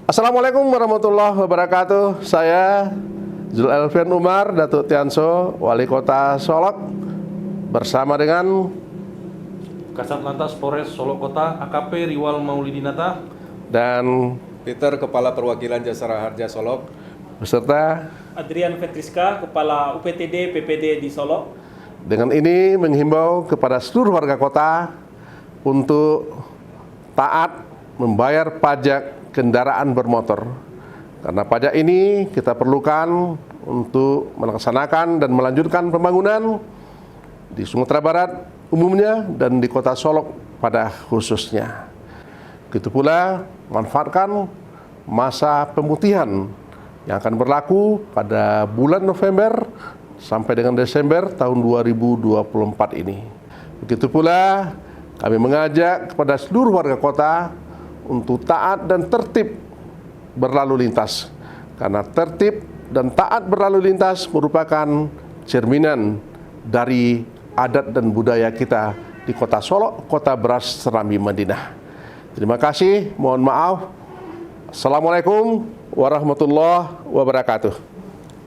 Assalamualaikum warahmatullahi wabarakatuh. Saya Zulelvian Umar, Datuk Tianso, Wali Kota Solok, bersama dengan Kasat Lantas Polres Solok Kota, AKP Riwal Maulidinata, dan Peter, Kepala Perwakilan Jasara Harja Solok, beserta Adrian Fetriska, Kepala UPTD PPD di Solok. dengan ini menghimbau kepada seluruh warga kota untuk taat membayar pajak kendaraan bermotor. Karena pajak ini kita perlukan untuk melaksanakan dan melanjutkan pembangunan di Sumatera Barat umumnya dan di Kota Solok pada khususnya. Begitu pula manfaatkan masa pemutihan yang akan berlaku pada bulan November sampai dengan Desember tahun 2024 ini. Begitu pula kami mengajak kepada seluruh warga kota untuk taat dan tertib berlalu lintas. Karena tertib dan taat berlalu lintas merupakan cerminan dari adat dan budaya kita di Kota Solok, kota beras Serambi Madinah. Terima kasih, mohon maaf. Assalamualaikum warahmatullahi wabarakatuh.